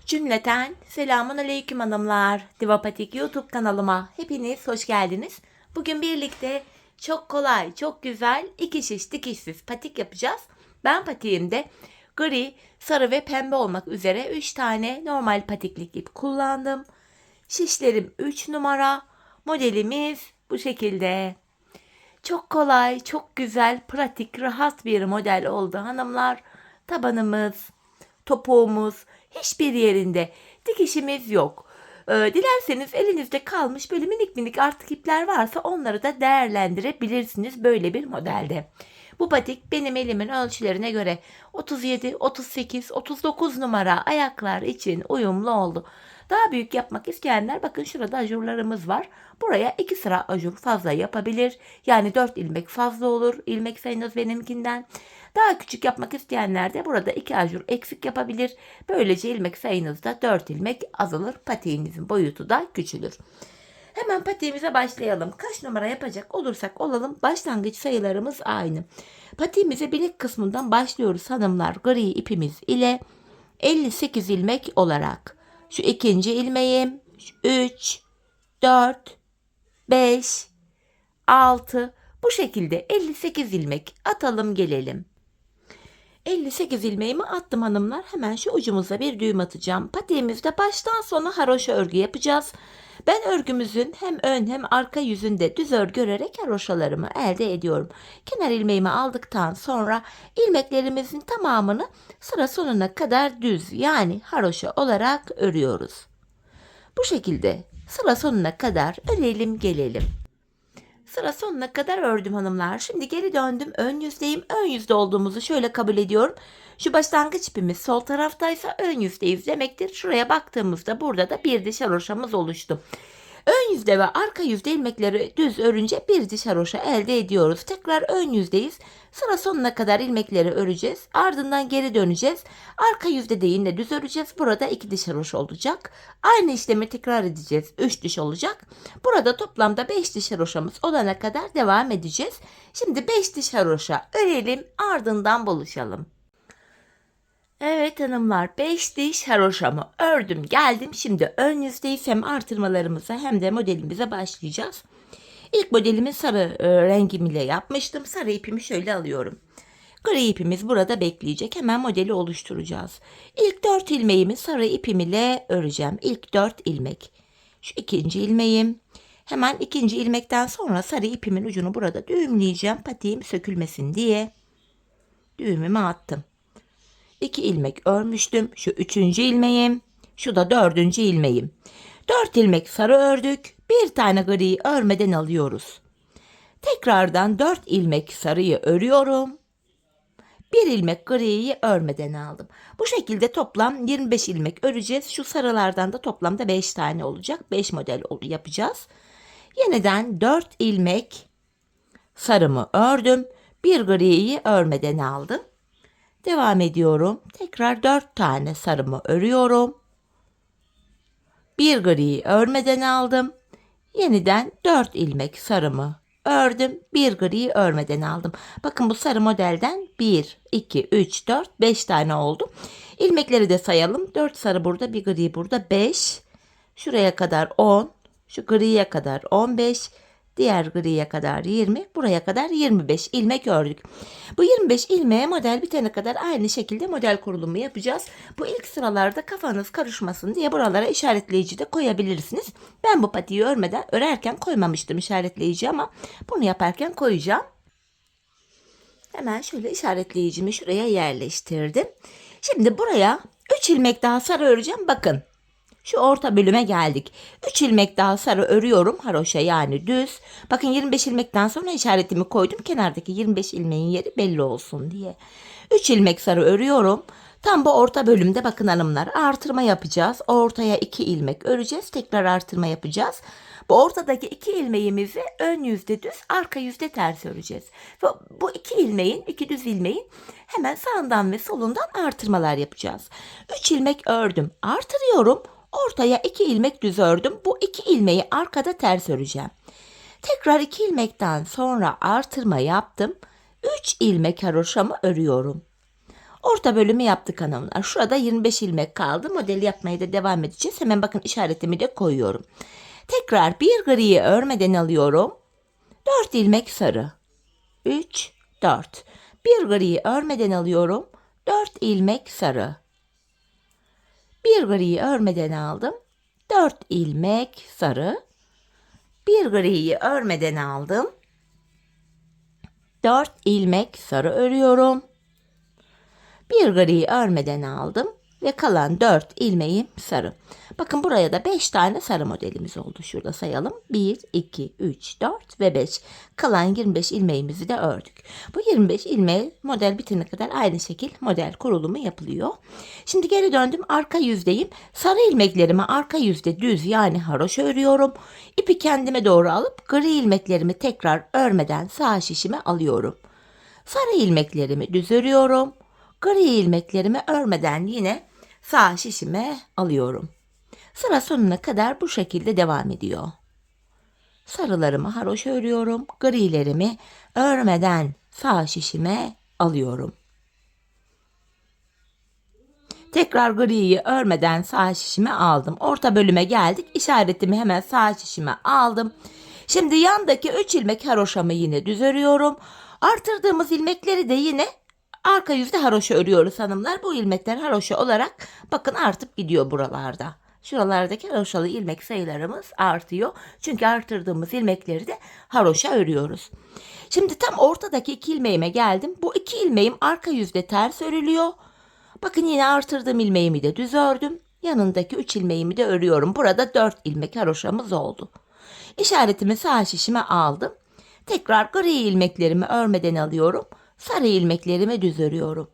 Cümleten selamun aleyküm hanımlar. Divapatik YouTube kanalıma hepiniz hoş geldiniz. Bugün birlikte çok kolay, çok güzel iki şiş dikişsiz patik yapacağız. Ben patiğimde gri, sarı ve pembe olmak üzere 3 tane normal patiklik ip kullandım. Şişlerim 3 numara. Modelimiz bu şekilde. Çok kolay, çok güzel, pratik, rahat bir model oldu hanımlar. Tabanımız, topuğumuz hiçbir yerinde dikişimiz yok. Dilerseniz elinizde kalmış böyle minik minik artık ipler varsa onları da değerlendirebilirsiniz böyle bir modelde. Bu patik benim elimin ölçülerine göre 37, 38, 39 numara ayaklar için uyumlu oldu. Daha büyük yapmak isteyenler bakın şurada ajurlarımız var. Buraya 2 sıra ajur fazla yapabilir. Yani 4 ilmek fazla olur. İlmek sayınız benimkinden. Daha küçük yapmak isteyenler de burada 2 ajur eksik yapabilir. Böylece ilmek sayınızda 4 ilmek azalır. Patiğinizin boyutu da küçülür. Hemen patiğimize başlayalım. Kaç numara yapacak olursak olalım başlangıç sayılarımız aynı. Patiğimize bilek kısmından başlıyoruz hanımlar. Gri ipimiz ile 58 ilmek olarak. Şu ikinci ilmeğim 3, 4, 5, 6 bu şekilde 58 ilmek atalım gelelim. 58 ilmeğimi attım hanımlar. Hemen şu ucumuza bir düğüm atacağım. Patiğimizde baştan sona haroşa örgü yapacağız. Ben örgümüzün hem ön hem arka yüzünde düz örgü örerek haroşalarımı elde ediyorum. Kenar ilmeğimi aldıktan sonra ilmeklerimizin tamamını sıra sonuna kadar düz yani haroşa olarak örüyoruz. Bu şekilde sıra sonuna kadar örelim gelelim. Sıra sonuna kadar ördüm hanımlar. Şimdi geri döndüm. Ön yüzdeyim. Ön yüzde olduğumuzu şöyle kabul ediyorum. Şu başlangıç ipimiz sol taraftaysa ön yüzdeyiz demektir. Şuraya baktığımızda burada da bir diş haroşamız oluştu. Ön yüzde ve arka yüzde ilmekleri düz örünce bir diş haroşa elde ediyoruz. Tekrar ön yüzdeyiz. Sıra sonuna kadar ilmekleri öreceğiz. Ardından geri döneceğiz. Arka yüzde de yine düz öreceğiz. Burada 2 diş haroşa olacak. Aynı işlemi tekrar edeceğiz. 3 diş olacak. Burada toplamda 5 diş haroşamız olana kadar devam edeceğiz. Şimdi 5 diş haroşa örelim. Ardından buluşalım. Evet hanımlar 5 diş haroşamı ördüm geldim. Şimdi ön yüzdeyiz hem artırmalarımıza hem de modelimize başlayacağız. İlk modelimi sarı rengim ile yapmıştım. Sarı ipimi şöyle alıyorum. Gri ipimiz burada bekleyecek. Hemen modeli oluşturacağız. İlk 4 ilmeğimi sarı ipim ile öreceğim. İlk 4 ilmek. Şu ikinci ilmeğim. Hemen ikinci ilmekten sonra sarı ipimin ucunu burada düğümleyeceğim. Patiğim sökülmesin diye. Düğümümü attım. 2 ilmek örmüştüm. Şu 3. ilmeğim. Şu da 4. ilmeğim. 4 ilmek sarı ördük. Bir tane griyi örmeden alıyoruz. Tekrardan 4 ilmek sarıyı örüyorum. 1 ilmek griyi örmeden aldım. Bu şekilde toplam 25 ilmek öreceğiz. Şu sarılardan da toplamda 5 tane olacak. 5 model yapacağız. Yeniden 4 ilmek sarımı ördüm. 1 griyi örmeden aldım. Devam ediyorum. Tekrar 4 tane sarımı örüyorum. 1 griyi örmeden aldım. Yeniden 4 ilmek sarımı ördüm. 1 griyi örmeden aldım. Bakın bu sarı modelden 1, 2, 3, 4, 5 tane oldu. İlmekleri de sayalım. 4 sarı burada, 1 gri burada 5. Şuraya kadar 10. Şu griye kadar 15. Diğer griye kadar 20. Buraya kadar 25 ilmek ördük. Bu 25 ilmeğe model bitene kadar aynı şekilde model kurulumu yapacağız. Bu ilk sıralarda kafanız karışmasın diye buralara işaretleyici de koyabilirsiniz. Ben bu patiği örerken koymamıştım işaretleyici ama bunu yaparken koyacağım. Hemen şöyle işaretleyicimi şuraya yerleştirdim. Şimdi buraya 3 ilmek daha sarı öreceğim. Bakın. Şu orta bölüme geldik. 3 ilmek daha sarı örüyorum. Haroşa yani düz. Bakın 25 ilmekten sonra işaretimi koydum. Kenardaki 25 ilmeğin yeri belli olsun diye. 3 ilmek sarı örüyorum. Tam bu orta bölümde bakın hanımlar artırma yapacağız. Ortaya 2 ilmek öreceğiz. Tekrar artırma yapacağız. Bu ortadaki 2 ilmeğimizi ön yüzde düz, arka yüzde ters öreceğiz. Ve bu 2 ilmeğin, 2 düz ilmeğin hemen sağından ve solundan artırmalar yapacağız. 3 ilmek ördüm. Artırıyorum. Ortaya 2 ilmek düz ördüm. Bu 2 ilmeği arkada ters öreceğim. Tekrar 2 ilmekten sonra artırma yaptım. 3 ilmek haroşamı örüyorum. Orta bölümü yaptık hanımlar. Şurada 25 ilmek kaldı. Modeli yapmaya da devam edeceğiz. Hemen bakın işaretimi de koyuyorum. Tekrar bir griyi örmeden alıyorum. 4 ilmek sarı. 3, 4. Bir griyi örmeden alıyorum. 4 ilmek sarı. Bir griyi örmeden aldım. 4 ilmek sarı. Bir griyi örmeden aldım. 4 ilmek sarı örüyorum. Bir griyi örmeden aldım ve kalan 4 ilmeğim sarı. Bakın buraya da 5 tane sarı modelimiz oldu. Şurada sayalım. 1, 2, 3, 4 ve 5. Kalan 25 ilmeğimizi de ördük. Bu 25 ilmeği model bitene kadar aynı şekil model kurulumu yapılıyor. Şimdi geri döndüm. Arka yüzdeyim. Sarı ilmeklerimi arka yüzde düz yani haroşa örüyorum. İpi kendime doğru alıp gri ilmeklerimi tekrar örmeden sağ şişime alıyorum. Sarı ilmeklerimi düz örüyorum. Gri ilmeklerimi örmeden yine sağ şişime alıyorum. Sıra sonuna kadar bu şekilde devam ediyor. Sarılarımı haroşa örüyorum. Grilerimi örmeden sağ şişime alıyorum. Tekrar griyi örmeden sağ şişime aldım. Orta bölüme geldik. İşaretimi hemen sağ şişime aldım. Şimdi yandaki 3 ilmek haroşamı yine düz örüyorum. Artırdığımız ilmekleri de yine arka yüzde haroşa örüyoruz hanımlar. Bu ilmekler haroşa olarak bakın artıp gidiyor buralarda. Şuralardaki haroşalı ilmek sayılarımız artıyor. Çünkü artırdığımız ilmekleri de haroşa örüyoruz. Şimdi tam ortadaki 2 ilmeğime geldim. Bu 2 ilmeğim arka yüzde ters örülüyor. Bakın yine artırdığım ilmeğimi de düz ördüm. Yanındaki 3 ilmeğimi de örüyorum. Burada 4 ilmek haroşamız oldu. İşaretimi sağ şişime aldım. Tekrar gri ilmeklerimi örmeden alıyorum. Sarı ilmeklerimi düz örüyorum.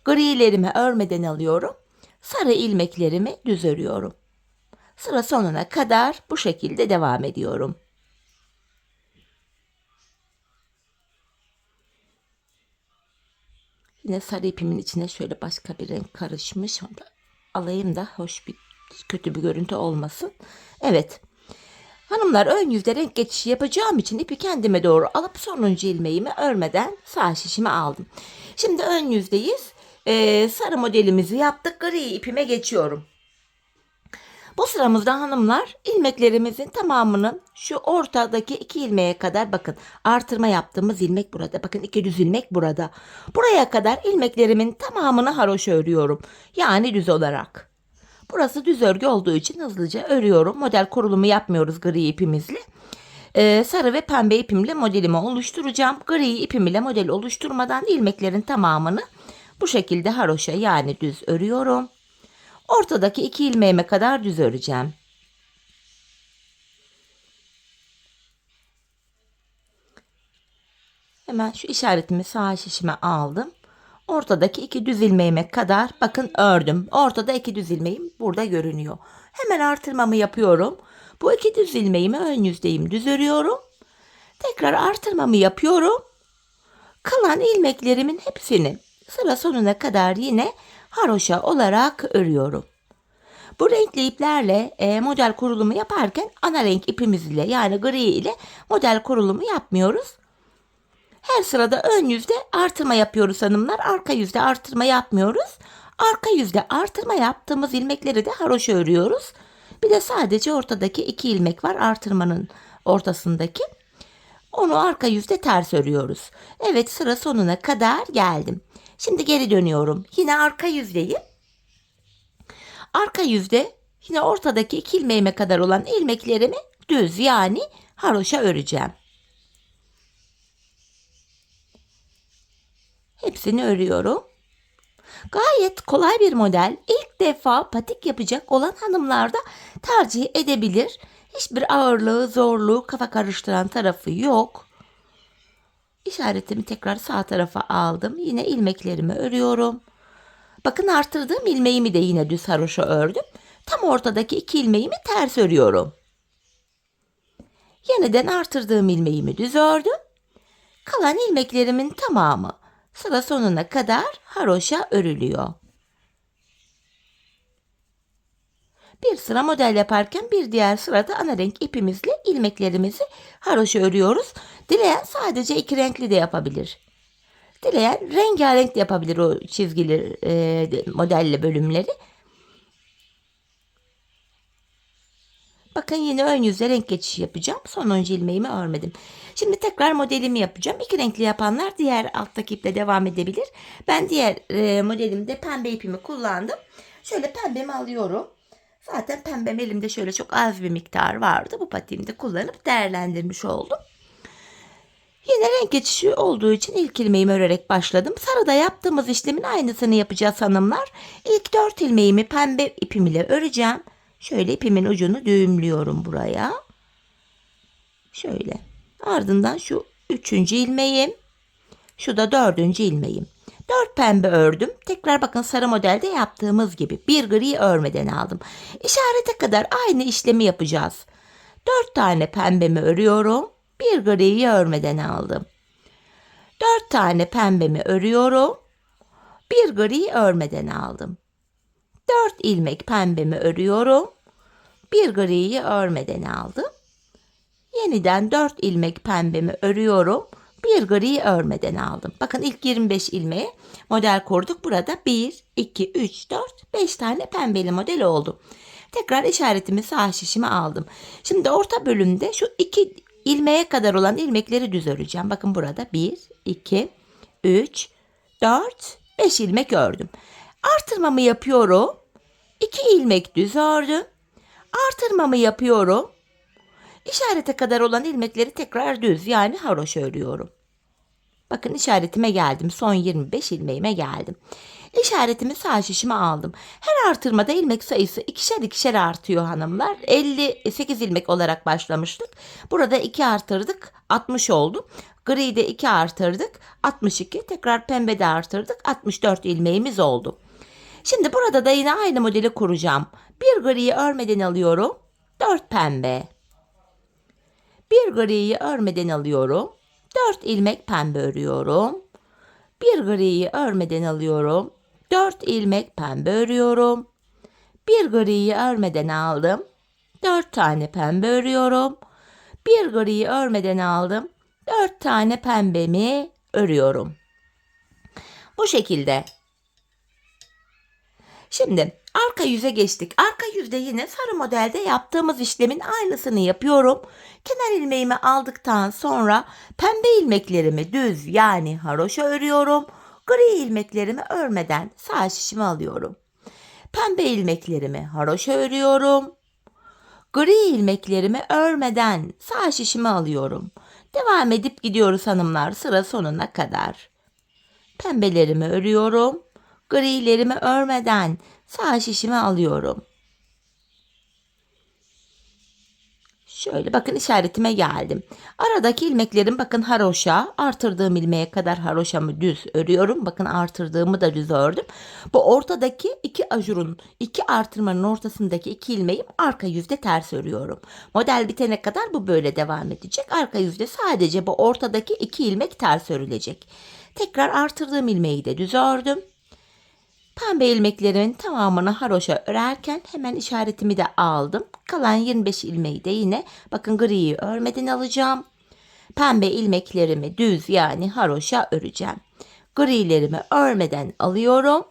Grilerimi örmeden alıyorum. Sarı ilmeklerimi düz örüyorum. Sıra sonuna kadar bu şekilde devam ediyorum. Yine sarı ipimin içine şöyle başka bir renk karışmış. Onu da alayım da kötü bir görüntü olmasın. Evet. Hanımlar ön yüzde renk geçişi yapacağım için ipi kendime doğru alıp sonuncu ilmeğimi örmeden sağ şişime aldım. Şimdi ön yüzdeyiz. Sarı modelimizi yaptık. Gri ipime geçiyorum. Bu sıramızda hanımlar ilmeklerimizin tamamını şu ortadaki 2 ilmeğe kadar bakın artırma yaptığımız ilmek burada. Bakın 2 düz ilmek burada. Buraya kadar ilmeklerimin tamamını haroşa örüyorum. Yani düz olarak. Burası düz örgü olduğu için hızlıca örüyorum. Model kurulumu yapmıyoruz gri ipimizle. Sarı ve pembe ipimle modelimi oluşturacağım. Gri ipim ile model oluşturmadan ilmeklerin tamamını bu şekilde haroşa yani düz örüyorum. Ortadaki 2 ilmeğime kadar düz öreceğim. Hemen şu işaretimi sağ şişime aldım. Ortadaki 2 düz ilmeğime kadar bakın ördüm. Ortada 2 düz ilmeğim burada görünüyor. Hemen artırmamı yapıyorum. Bu 2 düz ilmeğimi ön yüzdeyim düz örüyorum. Tekrar artırmamı yapıyorum. Kalan ilmeklerimin hepsini sıra sonuna kadar yine haroşa olarak örüyorum. Bu renkli iplerle model kurulumu yaparken ana renk ipimiz ile yani gri ile model kurulumu yapmıyoruz. Her sırada ön yüzde artırma yapıyoruz hanımlar. Arka yüzde artırma yapmıyoruz. Arka yüzde artırma yaptığımız ilmekleri de haroşa örüyoruz. Bir de sadece ortadaki 2 ilmek var artırmanın ortasındaki. Onu arka yüzde ters örüyoruz. Evet sıra sonuna kadar geldim. Şimdi geri dönüyorum. Yine arka yüzdeyim. Arka yüzde yine ortadaki 2 ilmeğime kadar olan ilmeklerimi düz yani haroşa öreceğim. Hepsini örüyorum. Gayet kolay bir model. İlk defa patik yapacak olan hanımlar da tercih edebilir. Hiçbir ağırlığı, zorluğu, kafa karıştıran tarafı yok. İşaretimi tekrar sağ tarafa aldım. Yine ilmeklerimi örüyorum. Bakın artırdığım ilmeğimi de yine düz haroşa ördüm. Tam ortadaki 2 ilmeğimi ters örüyorum. Yeniden artırdığım ilmeğimi düz ördüm. Kalan ilmeklerimin tamamı sıra sonuna kadar haroşa örülüyor. Bir sıra model yaparken bir diğer sırada ana renk ipimizle ilmeklerimizi haroşa örüyoruz. Dileyen sadece 2 renkli de yapabilir. Dileyen rengarenk de yapabilir o çizgili modelle bölümleri. Bakın yine ön yüzle renk geçişi yapacağım. Sonuncu ilmeğimi örmedim. Şimdi tekrar modelimi yapacağım. İki renkli yapanlar diğer alttaki iple devam edebilir. Ben diğer modelimde pembe ipimi kullandım. Şöyle pembemi alıyorum. Zaten pembem elimde şöyle çok az bir miktar vardı. Bu patiğimi de kullanıp değerlendirmiş oldum. Yine renk geçişi olduğu için ilk ilmeğimi örerek başladım. Sarıda yaptığımız işlemin aynısını yapacağız hanımlar. İlk 4 ilmeğimi pembe ipim ile öreceğim. Şöyle ipimin ucunu düğümlüyorum buraya. Şöyle. Ardından şu 3. ilmeğim. Şu da 4. ilmeğim. 4 pembe ördüm. Tekrar bakın sarı modelde yaptığımız gibi bir gri örmeden aldım. İşarete kadar aynı işlemi yapacağız. 4 tane pembemi örüyorum. Bir griyi örmeden aldım. 4 tane pembemi örüyorum. Bir griyi örmeden aldım. 4 ilmek pembemi örüyorum. Bir griyi örmeden aldım. Yeniden 4 ilmek pembemi örüyorum. Bir griyi örmeden aldım. Bakın ilk 25 ilmeğe model kurduk. Burada 1, 2, 3, 4, 5 tane pembeli model oldu. Tekrar işaretimi sağ şişime aldım. Şimdi orta bölümde şu 2 ilmeğe kadar olan ilmekleri düz öreceğim. Bakın burada 1, 2, 3, 4, 5 ilmek ördüm. Artırmamı yapıyorum. 2 ilmek düz ördüm. Artırmamı yapıyorum. İşarete kadar olan ilmekleri tekrar düz yani haroşa örüyorum. Bakın işaretime geldim. Son 25 ilmeğime geldim. İşaretimi sağ şişime aldım. Her artırmada ilmek sayısı ikişer ikişer artıyor hanımlar. 58 ilmek olarak başlamıştık. Burada 2 artırdık. 60 oldu. Gri'de 2 artırdık. 62. Tekrar pembede artırdık. 64 ilmeğimiz oldu. Şimdi burada da yine aynı modeli kuracağım. Bir griyi örmeden alıyorum. 4 pembe. Bir griyi örmeden alıyorum. 4 ilmek pembe örüyorum. Bir griyi örmeden alıyorum. 4 ilmek pembe örüyorum. Bir griyi örmeden aldım. 4 tane pembe örüyorum. Bir griyi örmeden aldım. 4 tane pembemi örüyorum. Bu şekilde. Şimdi arka yüze geçtik. Arka yüzde yine sarı modelde yaptığımız işlemin aynısını yapıyorum. Kenar ilmeğimi aldıktan sonra pembe ilmeklerimi düz yani haroşa örüyorum. Gri ilmeklerimi örmeden sağ şişime alıyorum. Pembe ilmeklerimi haroşa örüyorum. Gri ilmeklerimi örmeden sağ şişime alıyorum. Devam edip gidiyoruz hanımlar sıra sonuna kadar. Pembelerimi örüyorum. Grilerimi örmeden sağ şişime alıyorum. Şöyle bakın işaretime geldim. Aradaki ilmeklerim bakın haroşa. Artırdığım ilmeğe kadar haroşamı düz örüyorum. Bakın artırdığımı da düz ördüm. Bu ortadaki iki ajurun, iki artırmanın ortasındaki iki ilmeği arka yüzde ters örüyorum. Model bitene kadar bu böyle devam edecek. Arka yüzde sadece bu ortadaki iki ilmek ters örülecek. Tekrar artırdığım ilmeği de düz ördüm. Pembe ilmeklerimin tamamını haroşa örerken hemen işaretimi de aldım. Kalan 25 ilmeği de yine bakın griyi örmeden alacağım. Pembe ilmeklerimi düz yani haroşa öreceğim. Grilerimi örmeden alıyorum.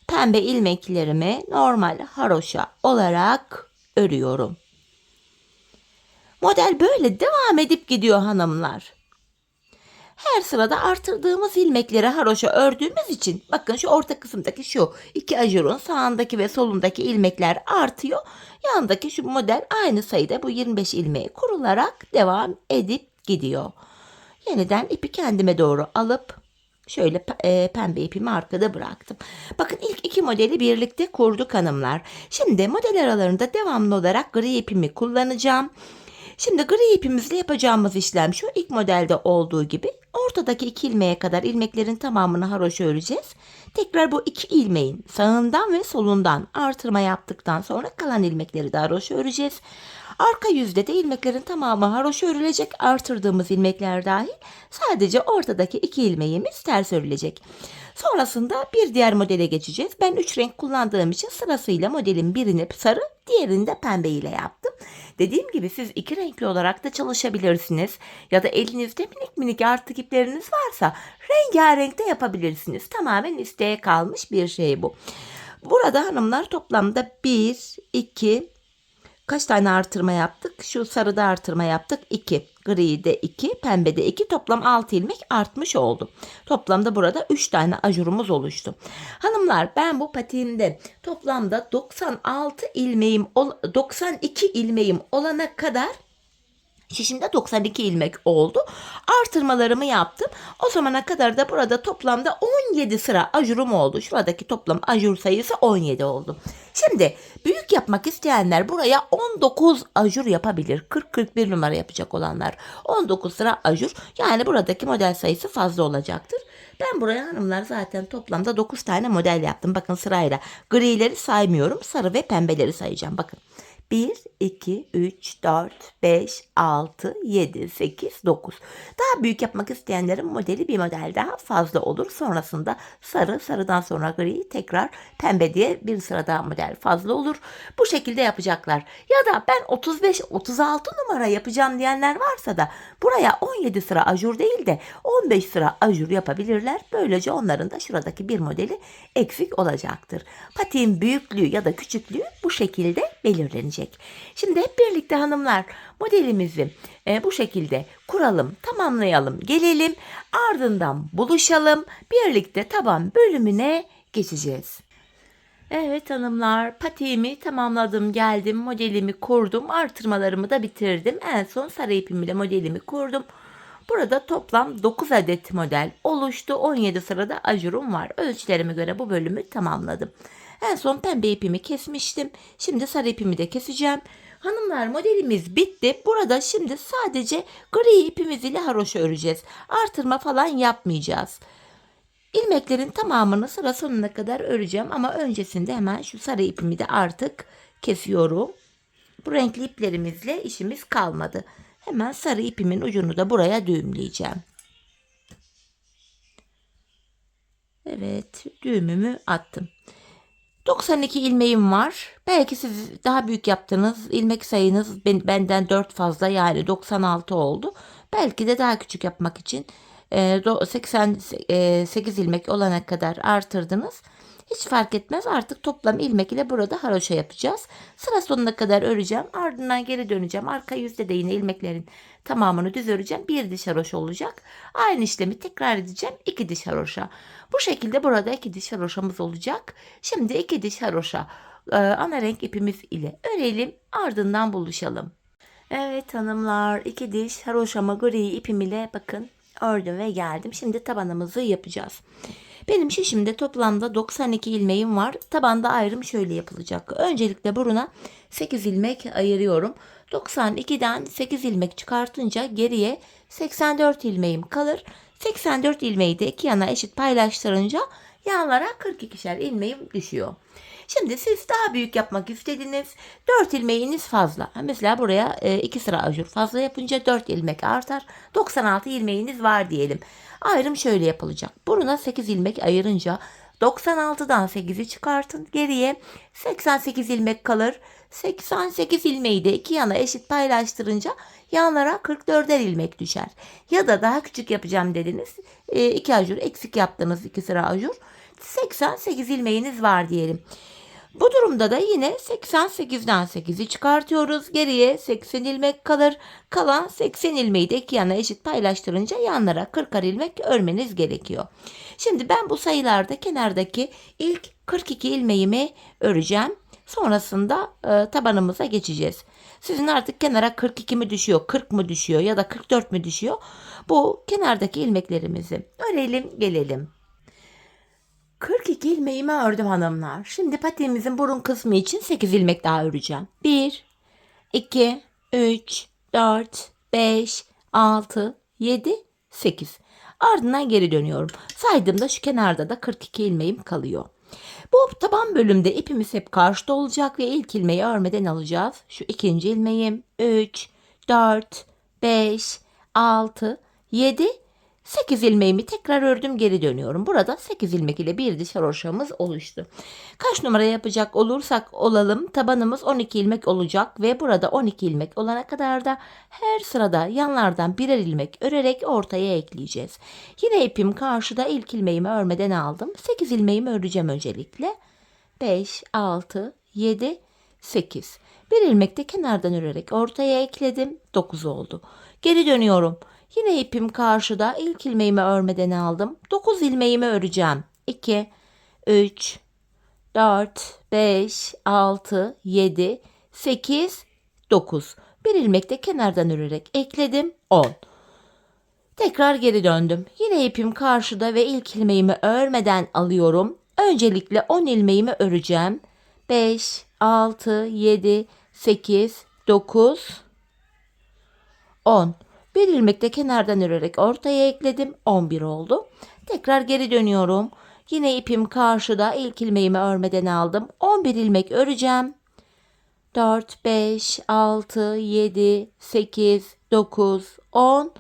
Pembe ilmeklerimi normal haroşa olarak örüyorum. Model böyle devam edip gidiyor hanımlar. Her sırada artırdığımız ilmekleri haroşa ördüğümüz için bakın şu orta kısımdaki şu iki ajurun sağındaki ve solundaki ilmekler artıyor. Yandaki şu model aynı sayıda bu 25 ilmeği kurularak devam edip gidiyor. Yeniden ipi kendime doğru alıp şöyle pembe ipimi arkada bıraktım. Bakın ilk iki modeli birlikte kurduk hanımlar. Şimdi model aralarında devamlı olarak gri ipimi kullanacağım. Şimdi gri ipimizle yapacağımız işlem şu ilk modelde olduğu gibi ortadaki iki ilmeğe kadar ilmeklerin tamamını haroşa öreceğiz. Tekrar bu iki ilmeğin sağından ve solundan artırma yaptıktan sonra kalan ilmekleri de haroşa öreceğiz. Arka yüzde de ilmeklerin tamamı haroşa örülecek, artırdığımız ilmekler dahil sadece ortadaki iki ilmeğimiz ters örülecek. Sonrasında bir diğer modele geçeceğiz. Ben 3 renk kullandığım için sırasıyla modelin birini sarı, diğerini de pembe ile yaptım. Dediğim gibi siz iki renkli olarak da çalışabilirsiniz. Ya da elinizde minik minik artık ipleriniz varsa rengarenk de yapabilirsiniz. Tamamen isteğe kalmış bir şey bu. Burada hanımlar toplamda 1, 2, kaç tane artırma yaptık? Şu sarıda artırma yaptık. 2. Gri'de 2. Pembede 2. Toplam 6 ilmek artmış oldu. Toplamda burada 3 tane ajurumuz oluştu. Hanımlar ben bu patiğimde toplamda 92 ilmeğim olana kadar şişimde 92 ilmek oldu. Artırmalarımı yaptım. O zamana kadar da burada toplamda 17 sıra ajurum oldu. Şuradaki toplam ajur sayısı 17 oldu. Şimdi büyük yapmak isteyenler buraya 19 ajur yapabilir. 40-41 numara yapacak olanlar 19 sıra ajur. Yani buradaki model sayısı fazla olacaktır. Ben buraya hanımlar zaten toplamda 9 tane model yaptım. Bakın sırayla grileri saymıyorum. Sarı ve pembeleri sayacağım. Bakın. 1, 2, 3, 4, 5, 6, 7, 8, 9. Daha büyük yapmak isteyenlerin modeli bir model daha fazla olur. Sonrasında sarı, sarıdan sonra gri, tekrar pembe diye bir sıra daha model fazla olur. Bu şekilde yapacaklar. Ya da ben 35, 36 numara yapacağım diyenler varsa da buraya 17 sıra ajur değil de 15 sıra ajur yapabilirler. Böylece onların da şuradaki bir modeli eksik olacaktır. Patiğin büyüklüğü ya da küçüklüğü bu şekilde belirlenecek. Şimdi hep birlikte hanımlar modelimizi bu şekilde kuralım, tamamlayalım, gelelim. Ardından buluşalım. Birlikte taban bölümüne geçeceğiz. Evet hanımlar, patiğimi tamamladım, geldim, modelimi kurdum, artırmalarımı da bitirdim. En son sarı ipimle modelimi kurdum. Burada toplam 9 adet model oluştu. 17 sırada ajurum var. Ölçülerime göre bu bölümü tamamladım. En son pembe ipimi kesmiştim. Şimdi sarı ipimi de keseceğim. Hanımlar modelimiz bitti. Burada şimdi sadece gri ipimiz ile haroşa öreceğiz. Artırma falan yapmayacağız. İlmeklerin tamamını sıra sonuna kadar öreceğim ama öncesinde hemen şu sarı ipimi de artık kesiyorum. Bu renkli iplerimizle işimiz kalmadı. Hemen sarı ipimin ucunu da buraya düğümleyeceğim. Evet, düğümümü attım. 92 ilmeğim var. Belki siz daha büyük yaptınız. İlmek sayınız benden 4 fazla, yani 96 oldu. Belki de daha küçük yapmak için 88 ilmek olana kadar artırdınız. Hiç fark etmez. Artık toplam ilmek ile burada haroşa yapacağız. Sıra sonuna kadar öreceğim. Ardından geri döneceğim. Arka yüzde de yine ilmeklerin tamamını düz öreceğim. Bir diş haroşa olacak. Aynı işlemi tekrar edeceğim. 2 diş haroşa. Bu şekilde burada 2 diş haroşamız olacak. Şimdi 2 diş haroşa ana renk ipimiz ile örelim. Ardından buluşalım. Evet hanımlar, 2 diş haroşama gri ipim ile bakın ördüm ve geldim. Şimdi tabanımızı yapacağız. Benim şişimde toplamda 92 ilmeğim var. Tabanda ayrım şöyle yapılacak. Öncelikle buruna 8 ilmek ayırıyorum. 92'den 8 ilmek çıkartınca geriye 84 ilmeğim kalır. 84 ilmeği de iki yana eşit paylaştırınca yanlara 42'şer ilmeğim düşüyor. Şimdi siz daha büyük yapmak istediniz. 4 ilmeğiniz fazla. Mesela buraya 2 sıra ajur fazla yapınca 4 ilmek artar. 96 ilmeğiniz var diyelim. Ayrım şöyle yapılacak. Buruna 8 ilmek ayırınca 96'dan 8'i çıkartın. Geriye 88 ilmek kalır. 88 ilmeği de iki yana eşit paylaştırınca yanlara 44'er ilmek düşer. Ya da daha küçük yapacağım dediniz. 2 ajur eksik yaptınız, 2 sıra ajur. 88 ilmeğiniz var diyelim. Bu durumda da yine 88'den 8'i çıkartıyoruz. Geriye 80 ilmek kalır. Kalan 80 ilmeği de iki yana eşit paylaştırınca yanlara 40'ar ilmek örmeniz gerekiyor. Şimdi ben bu sayılarda kenardaki ilk 42 ilmeğimi öreceğim. Sonrasında tabanımıza geçeceğiz. Sizin artık kenara 42 mi düşüyor, 40 mı düşüyor ya da 44 mü düşüyor? Bu kenardaki ilmeklerimizi örelim, gelelim. 42 ilmeğimi ördüm hanımlar. Şimdi patiğimizin burun kısmı için 8 ilmek daha öreceğim. 1, 2, 3, 4, 5, 6, 7, 8. Ardından geri dönüyorum. Saydığımda şu kenarda da 42 ilmeğim kalıyor. Bu taban bölümde ipimiz hep karşıda olacak ve ilk ilmeği örmeden alacağız. Şu ikinci ilmeğim 3, 4, 5, 6, 7, 8 ilmeğimi tekrar ördüm, geri dönüyorum. Burada 8 ilmek ile bir diş haroşamız oluştu. Kaç numara yapacak olursak olalım tabanımız 12 ilmek olacak ve burada 12 ilmek olana kadar da her sırada yanlardan birer ilmek örerek ortaya ekleyeceğiz. Yine ipim karşıda, ilk ilmeğimi örmeden aldım. 8 ilmeğimi öreceğim öncelikle. 5, 6, 7, 8. Bir ilmek de kenardan örerek ortaya ekledim. 9 oldu. Geri dönüyorum. Yine ipim karşıda, ilk ilmeğimi örmeden aldım. 9 ilmeğimi öreceğim. 2, 3, 4, 5, 6, 7, 8, 9. Bir ilmek de kenardan örerek ekledim. 10. Tekrar geri döndüm. Yine ipim karşıda ve ilk ilmeğimi örmeden alıyorum. Öncelikle 10 ilmeğimi öreceğim. 5, 6, 7, 8, 9, 10. Bir ilmek de kenardan örerek ortaya ekledim. 11 oldu. Tekrar geri dönüyorum. Yine ipim karşıda, ilk ilmeğimi örmeden aldım. 11 ilmek öreceğim. 4, 5, 6, 7, 8, 9, 10,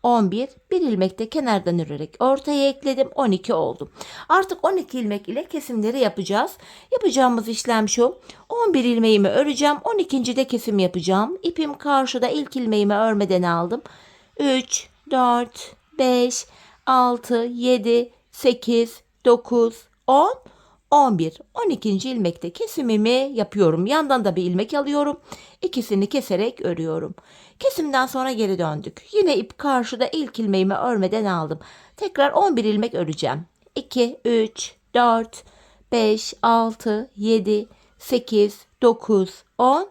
11. Bir ilmek de kenardan örerek ortaya ekledim. 12 oldu. Artık 12 ilmek ile kesimleri yapacağız. Yapacağımız işlem şu. 11 ilmeğimi öreceğim. 12. de kesim yapacağım. İpim karşıda, ilk ilmeğimi örmeden aldım. 3, 4, 5, 6, 7, 8, 9, 10, 11. 12. ilmekte kesimimi yapıyorum. Yandan da bir ilmek alıyorum. İkisini keserek örüyorum. Kesimden sonra geri döndük. Yine ip karşıda, ilk ilmeğimi örmeden aldım. Tekrar 11 ilmek öreceğim. 2, 3, 4, 5, 6, 7, 8, 9, 10,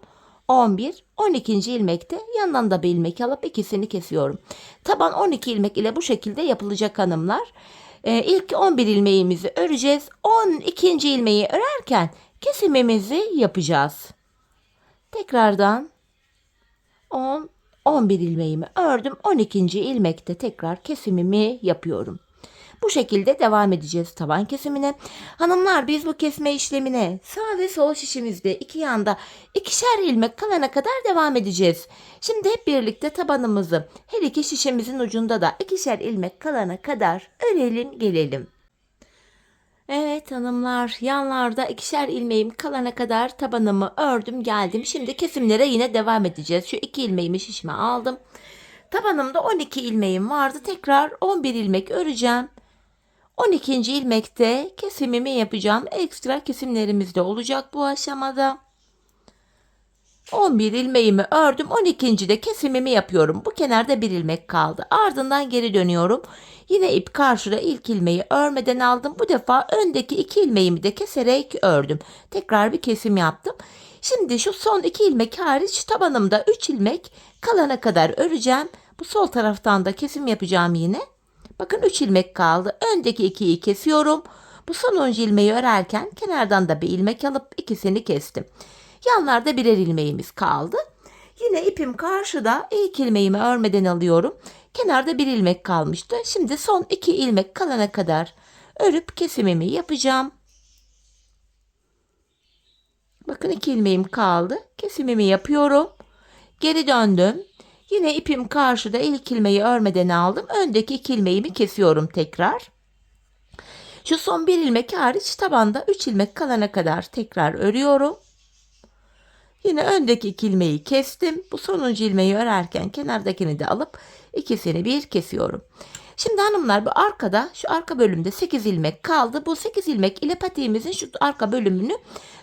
11, 12. ilmekte yandan da bir ilmek alıp ikisini kesiyorum. Taban 12 ilmek ile bu şekilde yapılacak hanımlar. İlk 11 ilmeğimizi öreceğiz. 12. ilmeği örerken kesimimizi yapacağız. Tekrardan 10, 11 ilmeğimi ördüm. 12. ilmekte tekrar kesimimi yapıyorum. Bu şekilde devam edeceğiz taban kesimine. Hanımlar, biz bu kesme işlemine sağ ve sol şişimizde iki yanda ikişer ilmek kalana kadar devam edeceğiz. Şimdi hep birlikte tabanımızı her iki şişemizin ucunda da ikişer ilmek kalana kadar örelim gelelim. Evet hanımlar, yanlarda ikişer ilmeğim kalana kadar tabanımı ördüm geldim. Şimdi kesimlere yine devam edeceğiz. Şu iki ilmeğimi şişime aldım. Tabanımda 12 ilmeğim vardı. Tekrar 11 ilmek öreceğim. 12. ilmekte kesimimi yapacağım. Ekstra kesimlerimiz de olacak bu aşamada. 11 ilmeğimi ördüm. 12. de kesimimi yapıyorum. Bu kenarda bir ilmek kaldı. Ardından geri dönüyorum. Yine ip karşıda, ilk ilmeği örmeden aldım. Bu defa öndeki 2 ilmeğimi de keserek ördüm. Tekrar bir kesim yaptım. Şimdi şu son 2 ilmek hariç tabanımda 3 ilmek kalana kadar öreceğim. Bu sol taraftan da kesim yapacağım yine. Bakın 3 ilmek kaldı. Öndeki 2'yi kesiyorum. Bu sonuncu ilmeği örerken kenardan da bir ilmek alıp ikisini kestim. Yanlarda birer ilmeğimiz kaldı. Yine ipim karşıda, ilk ilmeğimi örmeden alıyorum. Kenarda bir ilmek kalmıştı. Şimdi son 2 ilmek kalana kadar örüp kesimimi yapacağım. Bakın 2 ilmeğim kaldı. Kesimimi yapıyorum. Geri döndüm. Yine ipim karşıda, ilk ilmeği örmeden aldım. Öndeki 2 ilmeğimi kesiyorum tekrar. Şu son bir ilmek hariç tabanda 3 ilmek kalana kadar tekrar örüyorum. Yine öndeki 2 ilmeği kestim. Bu sonuncu ilmeği örerken kenardakini de alıp ikisini bir kesiyorum. Şimdi hanımlar, bu arkada, şu arka bölümde 8 ilmek kaldı. Bu 8 ilmek ile patiğimizin şu arka bölümünü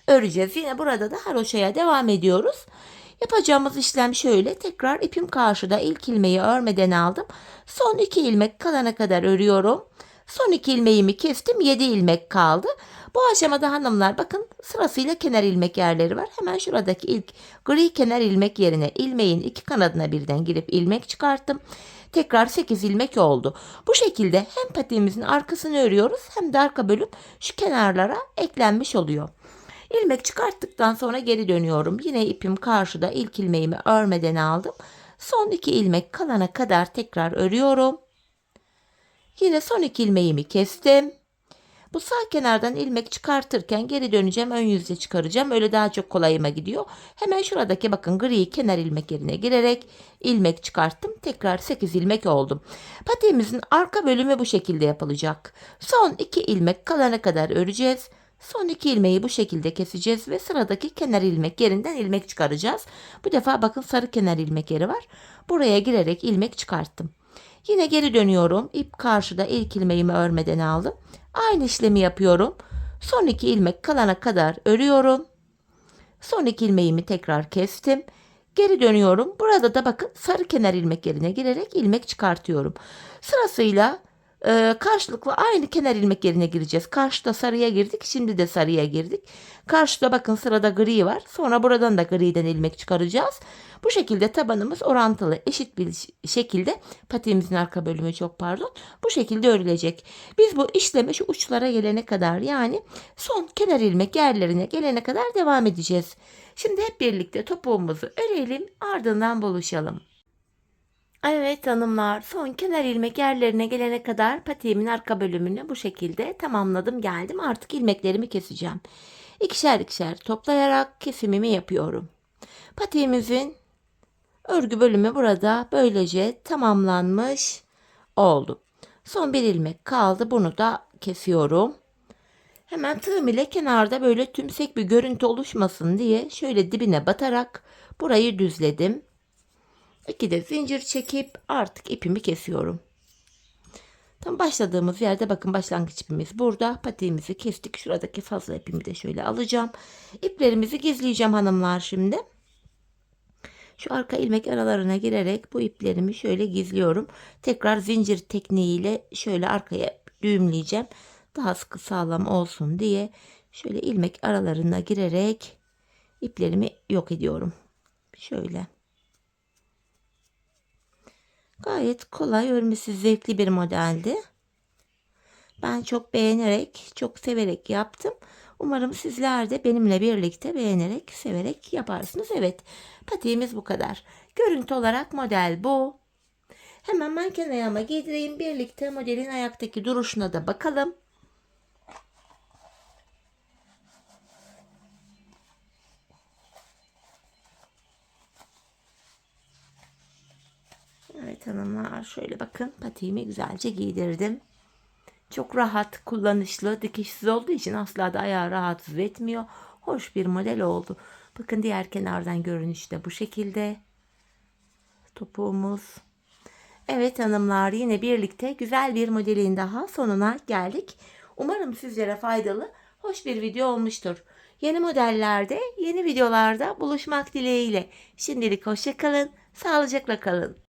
öreceğiz. Yine burada da haroşaya devam ediyoruz. Yapacağımız işlem şöyle. Tekrar ipim karşıda, ilk ilmeği örmeden aldım. Son 2 ilmek kalana kadar örüyorum. Son 2 ilmeğimi kestim. 7 ilmek kaldı. Bu aşamada hanımlar bakın, sırasıyla kenar ilmek yerleri var. Hemen şuradaki ilk gri kenar ilmek yerine ilmeğin iki kanadına birden girip ilmek çıkarttım. Tekrar 8 ilmek oldu. Bu şekilde hem patiğimizin arkasını örüyoruz hem de arka bölüm şu kenarlara eklenmiş oluyor. İlmek çıkarttıktan sonra geri dönüyorum. Yine ipim karşıda, ilk ilmeğimi örmeden aldım. Son 2 ilmek kalana kadar tekrar örüyorum. Yine son 2 ilmeğimi kestim. Bu sağ kenardan ilmek çıkartırken geri döneceğim, ön yüzle çıkaracağım. Öyle daha çok kolayıma gidiyor. Hemen şuradaki bakın gri kenar ilmek yerine girerek ilmek çıkarttım. Tekrar 8 ilmek oldum. Patiğimizin arka bölümü bu şekilde yapılacak. Son 2 ilmek kalana kadar öreceğiz. Son 2 ilmeği bu şekilde keseceğiz ve sıradaki kenar ilmek yerinden ilmek çıkaracağız. Bu defa bakın sarı kenar ilmek yeri var. Buraya girerek ilmek çıkarttım. Yine geri dönüyorum. İp karşıda, ilk ilmeğimi örmeden aldım. Aynı işlemi yapıyorum. Son 2 ilmek kalana kadar örüyorum. Son 2 ilmeğimi tekrar kestim. Geri dönüyorum. Burada da bakın sarı kenar ilmek yerine girerek ilmek çıkartıyorum. Sırasıyla karşılıklı aynı kenar ilmek yerine gireceğiz. Karşıda sarıya girdik. Şimdi de sarıya girdik. Karşıda bakın sırada gri var. Sonra buradan da griden ilmek çıkaracağız. Bu şekilde tabanımız orantılı, eşit bir şekilde, patiğimizin arka bölümü çok pardon, bu şekilde örülecek. Biz bu işlemi şu uçlara gelene kadar, yani son kenar ilmek yerlerine gelene kadar devam edeceğiz. Şimdi hep birlikte topuğumuzu örelim, ardından buluşalım. Evet hanımlar, son kenar ilmek yerlerine gelene kadar patiğimin arka bölümünü bu şekilde tamamladım, geldim. Artık ilmeklerimi keseceğim. İkişer ikişer toplayarak kesimimi yapıyorum. Patiğimizin örgü bölümü burada böylece tamamlanmış oldu. Son bir ilmek kaldı. Bunu da kesiyorum. Hemen tığım ile kenarda böyle tümsek bir görüntü oluşmasın diye şöyle dibine batarak burayı düzledim. 2 de zincir çekip artık ipimi kesiyorum. Tam başladığımız yerde bakın, başlangıç ipimiz burada. Patiğimizi kestik. Şuradaki fazla ipimi de şöyle alacağım. İplerimizi gizleyeceğim hanımlar şimdi. Şu arka ilmek aralarına girerek bu iplerimi şöyle gizliyorum. Tekrar zincir tekniğiyle şöyle arkaya düğümleyeceğim. Daha sıkı sağlam olsun diye şöyle ilmek aralarına girerek iplerimi yok ediyorum. Şöyle. Gayet kolay, örmesi zevkli bir modeldi. Ben çok beğenerek, çok severek yaptım. Umarım sizler de benimle birlikte beğenerek, severek yaparsınız. Evet, patiğimiz bu kadar. Görüntü olarak model bu. Hemen manken ayağıma giydireyim. Birlikte modelin ayaktaki duruşuna da bakalım. Evet hanımlar, şöyle bakın, patiğimi güzelce giydirdim. Çok rahat, kullanışlı, dikişsiz olduğu için asla da ayağı rahatsız etmiyor. Hoş bir model oldu. Bakın diğer kenardan görünüşü de bu şekilde. Topuğumuz. Evet hanımlar, yine birlikte güzel bir modelin daha sonuna geldik. Umarım sizlere faydalı, hoş bir video olmuştur. Yeni modellerde, yeni videolarda buluşmak dileğiyle. Şimdilik hoşça kalın, sağlıcakla kalın.